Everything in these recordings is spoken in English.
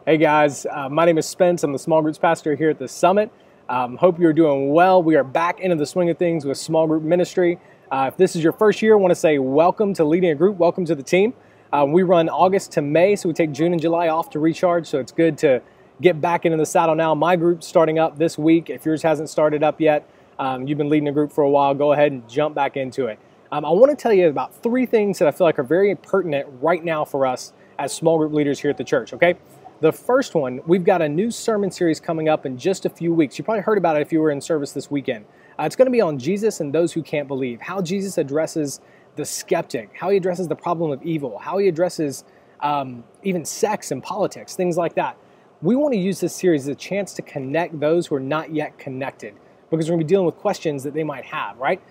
Hey guys, my name is Spence. I'm the small groups pastor here at the Summit. Hope you're doing well. We are back into the swing of things with small group ministry. If this is your first year, I want to say welcome to leading a group. Welcome to the team. We run August to May, so we take June and July off to recharge. So it's good to get back into the saddle now. My group's starting up this week. If yours hasn't started up yet, you've been leading a group for a while, go ahead and jump back into it. I want to tell you about three things that I feel like are very pertinent right now for us as small group leaders here at the church, okay? The first one, we've got a new sermon series coming up in just a few weeks. You probably heard about it if you were in service this weekend. It's going to be on Jesus and those who can't believe, how Jesus addresses the skeptic, how he addresses the problem of evil, how he addresses even sex and politics, things like that. We want to use this series as a chance to connect those who are not yet connected, because we're going to be dealing with questions that they might have, right?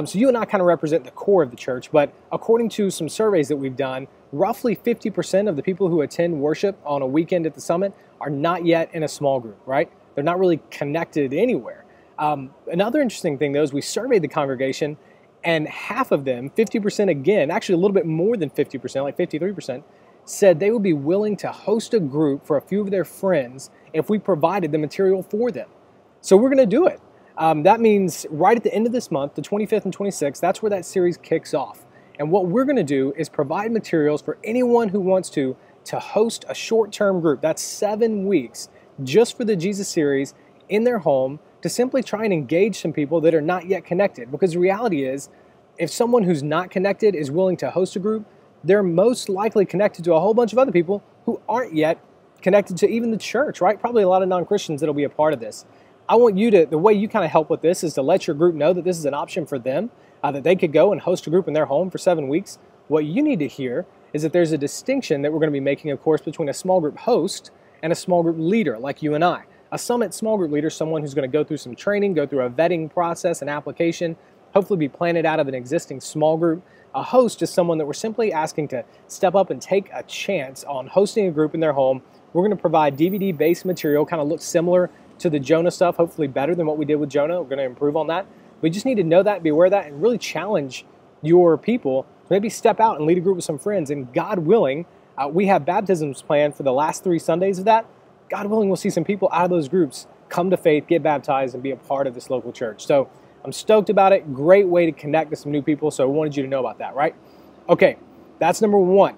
So you and I kind of represent the core of the church, but according to some surveys that we've done, roughly 50% of the people who attend worship on a weekend at the Summit are not yet in a small group, right? They're not really connected anywhere. Another interesting thing, though, is we surveyed the congregation, and half of them, 50% again, actually a little bit more than 50%, like 53%, said they would be willing to host a group for a few of their friends if we provided the material for them. So we're going to do it. That means right at the end of this month, the 25th and 26th, that's where that series kicks off. And what we're going to do is provide materials for anyone who wants to host a short-term group. That's 7 weeks just for the Jesus series in their home to simply try and engage some people that are not yet connected. Because the reality is, if someone who's not connected is willing to host a group, they're most likely connected to a whole bunch of other people who aren't yet connected to even the church, right? Probably a lot of non-Christians that'll be a part of this. I want you to, the way you kind of help with this is to let your group know that this is an option for them, that they could go and host a group in their home for 7 weeks. What you need to hear is that there's a distinction that we're going to be making, of course, between a small group host and a small group leader like you and I. A Summit small group leader is someone who's going to go through some training, go through a vetting process, an application, hopefully be planted out of an existing small group. A host is someone that we're simply asking to step up and take a chance on hosting a group in their home. We're going to provide DVD-based material, kind of looks similar to the Jonah stuff, hopefully better than what we did with Jonah. We're going to improve on that. We just need to know that, be aware of that, and really challenge your people to maybe step out and lead a group with some friends. And God willing, we have baptisms planned for the last 3 Sundays of that. God willing, we'll see some people out of those groups come to faith, get baptized, and be a part of this local church. So I'm stoked about it. Great way to connect with some new people. So I wanted you to know about that, right? Okay, that's number one.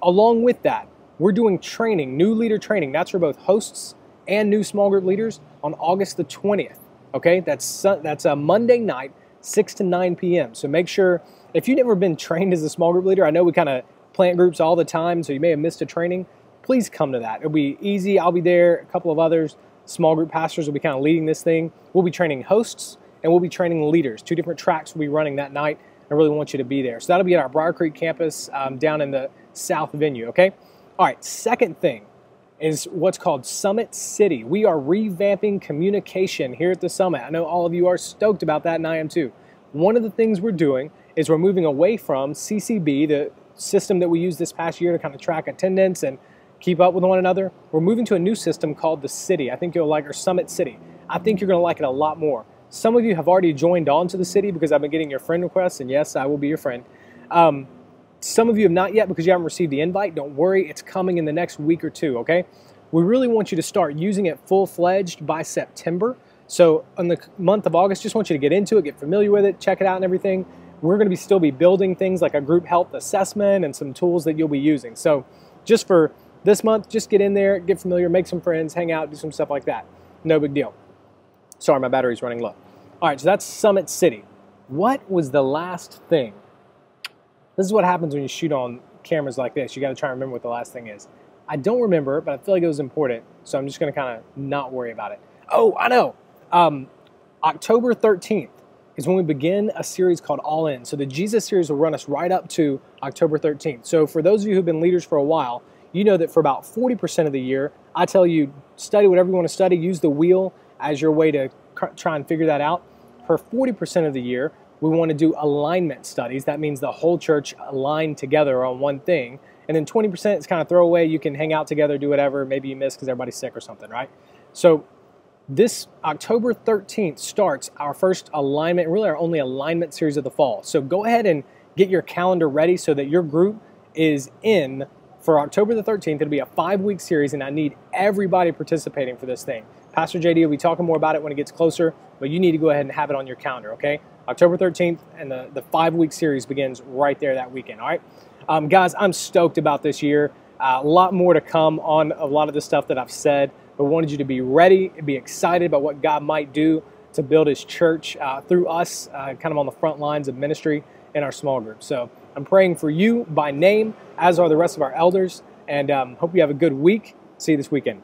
Along with that, we're doing training, new leader training. That's for both hosts and new small group leaders on August the 20th. Okay, that's a Monday night, 6 to 9 p.m. So make sure, if you've never been trained as a small group leader, I know we kind of plant groups all the time, so you may have missed a training. Please come to that. It'll be easy. I'll be there. A couple of others, small group pastors will be kind of leading this thing. We'll be training hosts and we'll be training leaders. 2 different tracks we'll be running that night. I really want you to be there. So that'll be at our Briar Creek campus down in the south venue, okay? All right, second thing is what's called Summit City. We are revamping communication here at the Summit. I know all of you are stoked about that, and I am too. One of the things we're doing is we're moving away from CCB, the system that we used this past year to kind of track attendance and keep up with one another. We're moving to a new system called the City. I think you'll like our Summit City. I think you're going to like it a lot more. Some of you have already joined on to the City because I've been getting your friend requests, and yes, I will be your friend. Some of you have not yet because you haven't received the invite. Don't worry, it's coming in the next week or 2, okay? We really want you to start using it full-fledged by September. So in the month of August, just want you to get into it, get familiar with it, check it out and everything. We're going to still be building things like a group health assessment and some tools that you'll be using. So just for this month, just get in there, get familiar, make some friends, hang out, do some stuff like that. No big deal. Sorry, my battery's running low. All right, so that's Summit City. What was the last thing? This is what happens when you shoot on cameras like this. You got to try and remember what the last thing is. I don't remember, but I feel like it was important, so I'm just going to kind of not worry about it. Oh, I know. October 13th is when we begin a series called All In. So the Jesus series will run us right up to October 13th. So for those of you who've been leaders for a while, you know that for about 40% of the year, I tell you, study whatever you want to study, use the wheel as your way to try and figure that out. For 40% of the year, we want to do alignment studies. That means the whole church aligned together on one thing. And then 20% is kind of throwaway. You can hang out together, do whatever. Maybe you miss because everybody's sick or something, right? So this October 13th starts our first alignment, really our only alignment series of the fall. So go ahead and get your calendar ready so that your group is in for October the 13th, it'll be a 5-week series, and I need everybody participating for this thing. Pastor JD will be talking more about it when it gets closer, but you need to go ahead and have it on your calendar, okay? October 13th, and the 5-week series begins right there that weekend, all right? Guys, I'm stoked about this year. A lot more to come on a lot of the stuff that I've said, but wanted you to be ready and be excited about what God might do to build His church through us, kind of on the front lines of ministry in our small group. So I'm praying for you by name, as are the rest of our elders, and hope you have a good week. See you this weekend.